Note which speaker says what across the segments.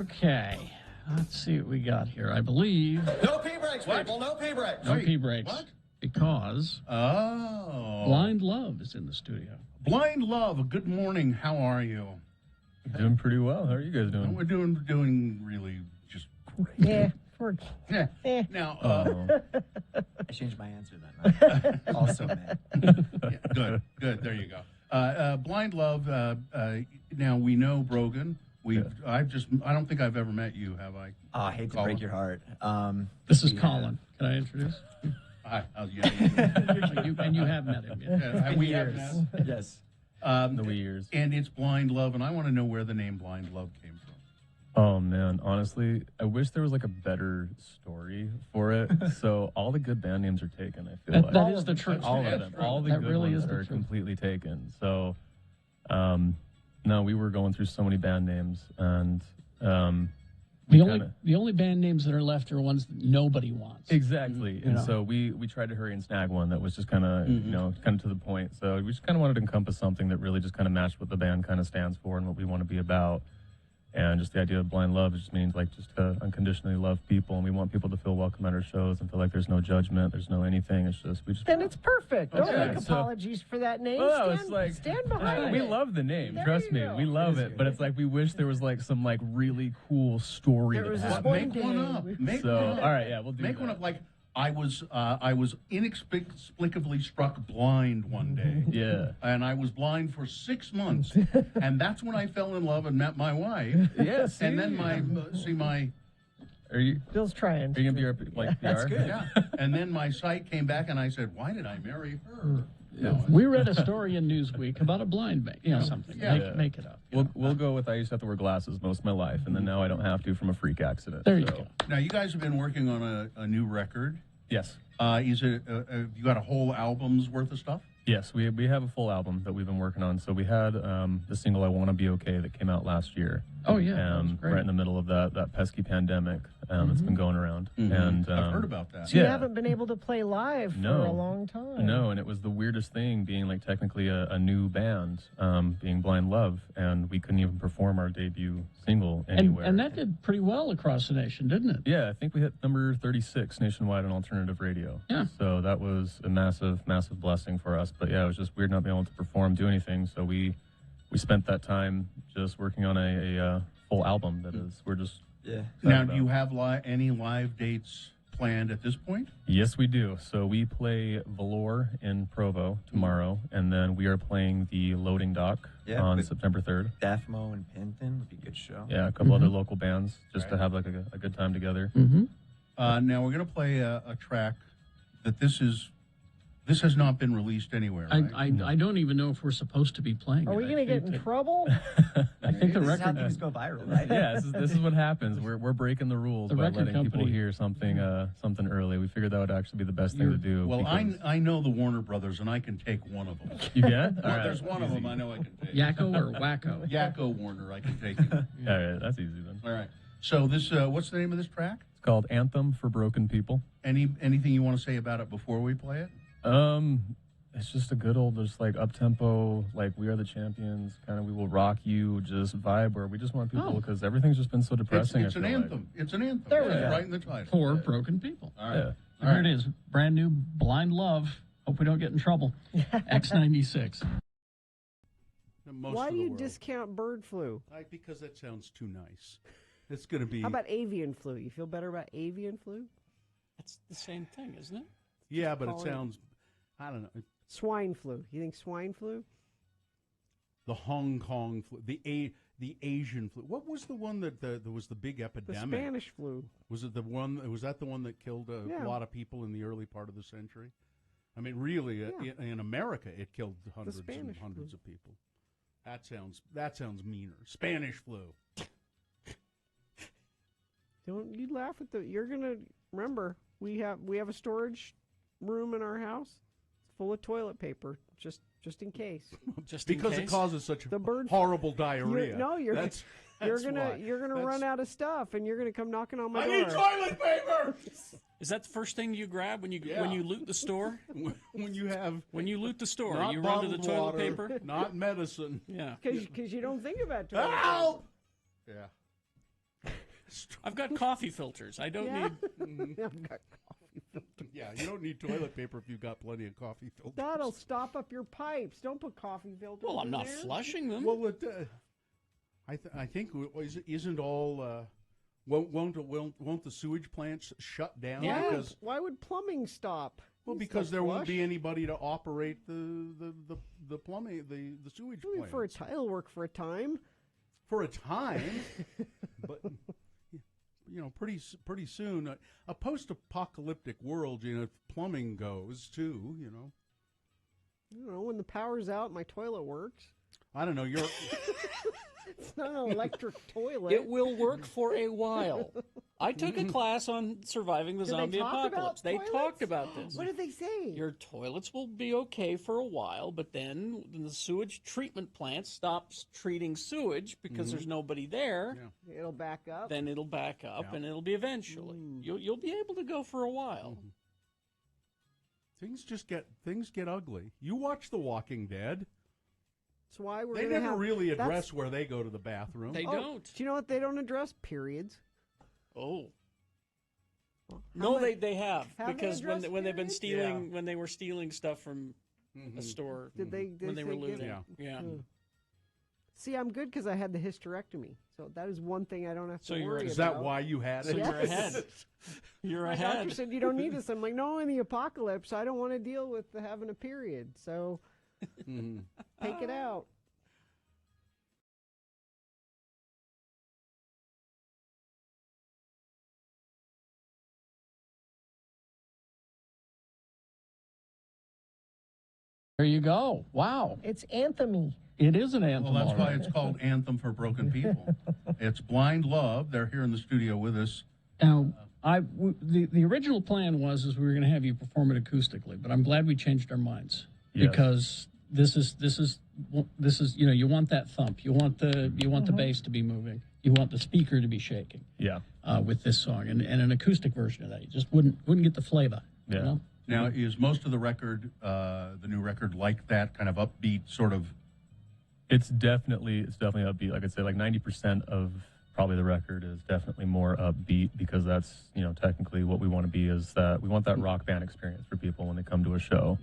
Speaker 1: Okay, let's see what we got here. I believe
Speaker 2: No pee breaks, people. No pee breaks.
Speaker 1: no pee breaks.
Speaker 3: What?
Speaker 1: Because Blindlove is in the studio.
Speaker 3: Blindlove, good morning. How are you?
Speaker 4: Doing pretty well. How are you guys doing?
Speaker 3: We're doing really just great.
Speaker 5: Yeah.
Speaker 3: Yeah. Now,
Speaker 2: I changed my answer then. Also, man.
Speaker 3: yeah, good. There you go. Blindlove. Now we know Brogan. I don't think I've ever met you, have I?
Speaker 2: Oh, I hate to
Speaker 3: Colin?
Speaker 2: break your heart.
Speaker 1: This is Colin. Can I introduce?
Speaker 3: Hi.
Speaker 1: And you have met him. Yeah.
Speaker 3: We have met.
Speaker 2: Yes.
Speaker 4: The wee years.
Speaker 3: And it's Blindlove, and I want to know where the name Blindlove came from.
Speaker 4: Oh man, honestly, I wish there was like a better story for it. So all the good band names are taken. I feel like
Speaker 1: That is the truth.
Speaker 4: all of them. All the
Speaker 1: That
Speaker 4: good
Speaker 1: really
Speaker 4: ones
Speaker 1: is the
Speaker 4: are
Speaker 1: truth.
Speaker 4: completely taken. So, no, we were going through so many band names, and
Speaker 1: The only band names that are left are ones that nobody wants.
Speaker 4: exactly.
Speaker 1: You
Speaker 4: And
Speaker 1: know.
Speaker 4: so we tried to hurry and snag one that was just kind of kind of to the point. So we just kind of wanted to encompass something that really just kind of matched what the band kind of stands for and what we want to be about. And just the idea of blind love just means like just to unconditionally love people, and we want people to feel welcome at our shows and feel like there's no judgment, there's no anything. It's just we just.
Speaker 5: Then it's perfect. Don't
Speaker 4: Okay,
Speaker 5: make
Speaker 4: so-
Speaker 5: apologies for that name.
Speaker 4: Well, it's
Speaker 5: stand behind
Speaker 4: we
Speaker 5: it.
Speaker 4: love the name.
Speaker 5: There
Speaker 4: Trust
Speaker 5: you
Speaker 4: me,
Speaker 5: go.
Speaker 4: we love it. But it's like we wish there was like some like really cool story.
Speaker 5: There was
Speaker 4: that
Speaker 5: this
Speaker 4: happened.
Speaker 5: one
Speaker 3: Make one
Speaker 5: day
Speaker 3: up.
Speaker 5: we-
Speaker 3: Make
Speaker 4: So
Speaker 3: one
Speaker 4: all
Speaker 3: up.
Speaker 4: right, yeah, we'll do
Speaker 3: Make
Speaker 4: that.
Speaker 3: one up. Like I was inexplicably struck blind one day.
Speaker 4: Yeah.
Speaker 3: And I was blind for 6 months, and that's when I fell in love and met my wife.
Speaker 4: Yeah.
Speaker 3: And then my
Speaker 4: Are you
Speaker 5: Bill's trying.
Speaker 4: are you gonna be our like PR?
Speaker 2: That's good.
Speaker 3: yeah, and then my sight came back, and I said, why did I marry her? No,
Speaker 1: We read a story in Newsweek about a blind man, something.
Speaker 3: Yeah.
Speaker 1: Make it up.
Speaker 4: We'll go with I used to have to wear glasses most of my life, and then now I don't have to from a freak accident.
Speaker 1: There you
Speaker 4: so.
Speaker 1: go.
Speaker 3: Now you guys have been working on a new record.
Speaker 4: Yes.
Speaker 3: Is it you got a whole album's worth of stuff?
Speaker 4: Yes, we have a full album that we've been working on. So we had the single "I Want to Be Okay" that came out last year.
Speaker 1: Oh yeah, that was great.
Speaker 4: right in the middle of that pesky pandemic that's been going around.
Speaker 3: Mhm.
Speaker 4: And
Speaker 3: I've heard about that.
Speaker 5: So you
Speaker 4: yeah.
Speaker 5: haven't been able to play live for
Speaker 4: No.
Speaker 5: a long time.
Speaker 4: No, and it was the weirdest thing being like technically a new band, being Blind Love, and we couldn't even perform our debut single anywhere.
Speaker 1: And that did pretty well across the nation, didn't it?
Speaker 4: Yeah, I think we hit number 36 nationwide on alternative radio.
Speaker 1: Yeah.
Speaker 4: So that was a massive, massive blessing for us. But yeah, it was just weird not being able to perform, do anything. So we spent that time just working on a full album. That is, we're just
Speaker 2: Yeah.
Speaker 3: Now,
Speaker 4: about.
Speaker 3: do you have any live dates planned at this point?
Speaker 4: Yes, we do. So we play Velour in Provo tomorrow, and then we are playing the Loading Dock
Speaker 2: Yeah,
Speaker 4: on
Speaker 2: with-
Speaker 4: September 3rd.
Speaker 2: Daphmo and Pinton would be a good show.
Speaker 4: Yeah, a couple other local bands just to have like a good time together.
Speaker 1: Mm-hmm.
Speaker 3: Now we're going to play a track that this has not been released anywhere. Right?
Speaker 1: I don't even know if we're supposed to be playing.
Speaker 5: Are
Speaker 1: it.
Speaker 5: we going to get in trouble?
Speaker 1: I think the
Speaker 2: This is how
Speaker 1: record.
Speaker 2: things go viral, right?
Speaker 4: Yeah, this is what happens. We're breaking the rules
Speaker 1: The
Speaker 4: by
Speaker 1: record
Speaker 4: letting people
Speaker 1: company-
Speaker 4: hear something early. We figured that would actually be the best thing to do.
Speaker 3: Well,
Speaker 4: because-
Speaker 3: I know the Warner Brothers, and I can take one of them.
Speaker 4: You can?
Speaker 3: Well,
Speaker 4: All right.
Speaker 3: there's one of them I know I can take.
Speaker 1: Yakko or Wacko?
Speaker 3: Yakko Warner, I can take him.
Speaker 4: All right, that's easy then.
Speaker 3: All right. So this, what's the name of this track?
Speaker 4: It's called Anthem for Broken People.
Speaker 3: Anything you want to say about it before we play it?
Speaker 4: It's just a good old, just like up tempo, like We Are the Champions, kind of We Will Rock You, just vibe where we just want people because everything's just been so depressing.
Speaker 3: It's
Speaker 4: I
Speaker 3: an
Speaker 4: feel like.
Speaker 3: anthem. It's an anthem.
Speaker 5: There we
Speaker 3: It's
Speaker 5: go.
Speaker 3: right in the title.
Speaker 1: For broken people.
Speaker 3: All right.
Speaker 4: Yeah.
Speaker 1: And there it is. Brand new Blind Love. Hope we don't get in trouble. X96.
Speaker 3: Most
Speaker 5: Why
Speaker 3: of
Speaker 5: do
Speaker 3: the
Speaker 5: you
Speaker 3: world.
Speaker 5: discount bird flu?
Speaker 3: Because that sounds too nice. It's going to be.
Speaker 5: How about avian flu? You feel better about avian flu?
Speaker 1: That's the same thing, isn't it?
Speaker 3: Yeah, but it
Speaker 5: call it-
Speaker 3: sounds. I don't know.
Speaker 5: Swine flu. You think swine flu?
Speaker 3: The Hong Kong flu, the Asian flu. What was the one that there was the big
Speaker 5: The
Speaker 3: epidemic?
Speaker 5: Spanish flu.
Speaker 3: Was it the one? Was that the one that killed a
Speaker 5: Yeah.
Speaker 3: lot of people in the early part of the century? I mean, really, in America, it killed hundreds and
Speaker 5: Spanish
Speaker 3: hundreds
Speaker 5: flu.
Speaker 3: of people. That sounds meaner. Spanish flu.
Speaker 5: Don't you laugh at the? You're gonna remember we have a storage room in our house. It's full of toilet paper, just in case.
Speaker 1: Just in
Speaker 3: Because it
Speaker 1: case.
Speaker 3: causes such
Speaker 5: The bird-
Speaker 3: horrible diarrhea.
Speaker 5: That's you're
Speaker 3: why.
Speaker 5: gonna run out of stuff, and you're gonna come knocking on my
Speaker 3: I
Speaker 5: door.
Speaker 3: need toilet paper.
Speaker 6: Is that the first thing you grab when you
Speaker 3: Yeah.
Speaker 6: loot the store?
Speaker 3: When you have
Speaker 6: When you loot the store,
Speaker 3: not
Speaker 6: you run to the
Speaker 3: bottled
Speaker 6: toilet
Speaker 3: water,
Speaker 6: paper.
Speaker 3: not medicine.
Speaker 6: Yeah.
Speaker 5: Because you don't think about toilet paper.
Speaker 3: Help! Yeah.
Speaker 6: I've got coffee filters. I don't
Speaker 5: Yeah.
Speaker 6: need.
Speaker 5: I've got coffee filter.
Speaker 3: Yeah, you don't need toilet paper if you've got plenty of coffee filters.
Speaker 5: That'll stop up your pipes. Don't put coffee filters.
Speaker 6: Well, I'm
Speaker 5: in
Speaker 6: not
Speaker 5: there.
Speaker 6: flushing them.
Speaker 3: Well, I think isn't all won't the sewage plants shut down
Speaker 6: Yeah.
Speaker 3: because
Speaker 5: Why would plumbing stop?
Speaker 3: well
Speaker 5: You
Speaker 3: because
Speaker 5: still
Speaker 3: there won't
Speaker 5: flush.
Speaker 3: be anybody to operate the plumbing the sewage
Speaker 5: Maybe
Speaker 3: plants
Speaker 5: for a tile work for a time.
Speaker 3: for a time, but you know pretty soon a post-apocalyptic world, you know, if plumbing goes too, you know.
Speaker 5: I don't know, when the power's out, my toilet works.
Speaker 3: I don't know. You're
Speaker 5: It's not an electric toilet.
Speaker 6: It will work for a while. I took a class on surviving the
Speaker 5: Did they
Speaker 6: zombie
Speaker 5: talk about
Speaker 6: apocalypse. They
Speaker 5: toilets?
Speaker 6: talked about this.
Speaker 5: What did they say?
Speaker 6: Your toilets will be okay for a while, but then the sewage treatment plant stops treating sewage because there's nobody there.
Speaker 3: Yeah.
Speaker 5: It'll back up.
Speaker 6: Then it'll back up,
Speaker 3: Yeah.
Speaker 6: and it'll be eventually. You'll be able to go for a while.
Speaker 3: things get ugly. You watch The Walking Dead.
Speaker 5: That's why we're
Speaker 3: They
Speaker 5: gonna
Speaker 3: never
Speaker 5: have,
Speaker 3: really
Speaker 5: that's-
Speaker 3: address where they go to the bathroom.
Speaker 6: They
Speaker 5: Oh,
Speaker 6: don't.
Speaker 5: Do you know what they don't address? Periods.
Speaker 6: Oh.
Speaker 5: How
Speaker 6: No,
Speaker 5: many-
Speaker 6: they have
Speaker 5: have they
Speaker 6: because
Speaker 5: addressed
Speaker 6: when they've been
Speaker 5: periods?
Speaker 6: stealing when they were stealing stuff from a store
Speaker 5: Did they
Speaker 6: when they were
Speaker 5: say get
Speaker 6: looting.
Speaker 5: it?
Speaker 6: Yeah.
Speaker 5: See, I'm good because I had the hysterectomy, so that is one thing I don't have to
Speaker 6: So you're-
Speaker 5: worry
Speaker 3: Is
Speaker 5: about.
Speaker 3: that why you had
Speaker 6: So
Speaker 3: it?
Speaker 6: you're ahead. You're
Speaker 5: My
Speaker 6: ahead.
Speaker 5: doctor said you don't need this. I'm like, no, in the apocalypse, I don't want to deal with having a period, so take it out.
Speaker 1: There you go. Wow.
Speaker 7: It's anthemy.
Speaker 1: It is an anthem.
Speaker 3: Well, that's why
Speaker 1: already.
Speaker 3: it's called Anthem for Broken People. It's Blindlove. They're here in the studio with us.
Speaker 1: Now, the original plan was we were going to have you perform it acoustically, but I'm glad we changed our minds
Speaker 4: Yes.
Speaker 1: because this is you know, you want that thump, you want the bass to be moving, you want the speaker to be shaking.
Speaker 4: Yeah.
Speaker 1: With this song and an acoustic version of that, you just wouldn't get the flavor.
Speaker 4: Yeah.
Speaker 1: You know?
Speaker 3: Now, is most of the record, the new record, like that kind of upbeat sort of?
Speaker 4: It's definitely upbeat. Like I say, like 90% of probably the record is definitely more upbeat because that's, you know, technically what we want to be is that we want that rock band experience for people when they come to a show.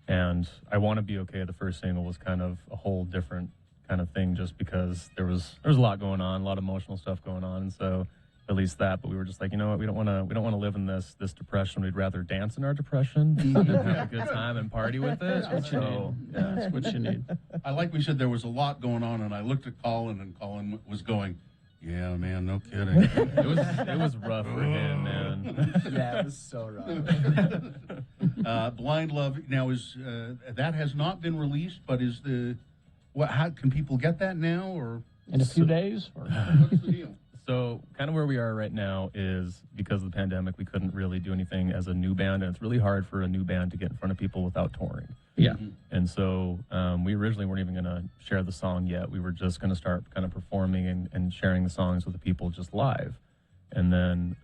Speaker 4: And I Want to Be Okay, the first single, was kind of a whole different kind of thing just because there was a lot going on, a lot of emotional stuff going on. And so at least that, but we were just like, you know what, we don't want to live in this depression. We'd rather dance in our depression and have a good time and party with it. So, yeah.
Speaker 1: That's what you need.
Speaker 3: I like we said there was a lot going on, and I looked at Colin, and Colin was going, "Yeah, man, no kidding."
Speaker 4: It was rough for him, man.
Speaker 2: Yeah, it was so rough.
Speaker 3: Blindlove now is that has not been released, but is the what? How can people get that now, or
Speaker 1: In a few days. Or,
Speaker 3: what's the deal?
Speaker 4: So kind of where we are right now is because of the pandemic, we couldn't really do anything as a new band, and it's really hard for a new band to get in front of people without touring.
Speaker 1: yeah.
Speaker 4: And so we originally weren't even going to share the song yet. We were just going to start kind of performing and sharing the songs with the people just live. And then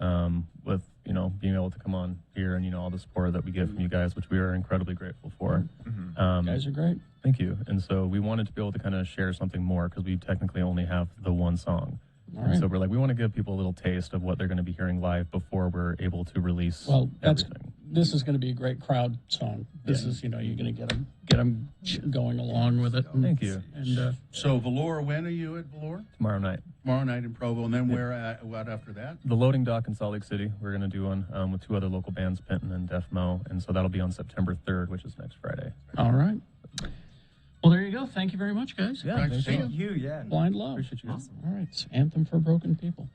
Speaker 4: with, you know, being able to come on here and, you know, all the support that we get from you guys, which we are incredibly grateful for.
Speaker 1: You guys are great.
Speaker 4: Thank you. And so we wanted to be able to kind of share something more because we technically only have the one song.
Speaker 1: All
Speaker 4: And
Speaker 1: right.
Speaker 4: so we're like, we want to give people a little taste of what they're going to be hearing live before we're able to release
Speaker 1: Well,
Speaker 4: everything.
Speaker 1: this is going to be a great crowd song. This is, you know, you're going to get them going along with it. And,
Speaker 4: Thank you.
Speaker 1: And
Speaker 3: So Valor, when are you at Valor?
Speaker 4: Tomorrow night.
Speaker 3: Tomorrow night in Provo, and then where at? What after that?
Speaker 4: The Loading Dock in Salt Lake City. We're going to do one with two other local bands, Penton and Def Mo. And so that'll be on September 3rd, which is next Friday.
Speaker 1: all right. Well, there you go. Thank you very much, guys.
Speaker 4: Yeah,
Speaker 3: Thanks,
Speaker 4: thank
Speaker 3: Steve.
Speaker 4: you.
Speaker 2: Thank you, yeah.
Speaker 1: Blind Love.
Speaker 4: Appreciate you.
Speaker 1: All right. It's Anthem for Broken People.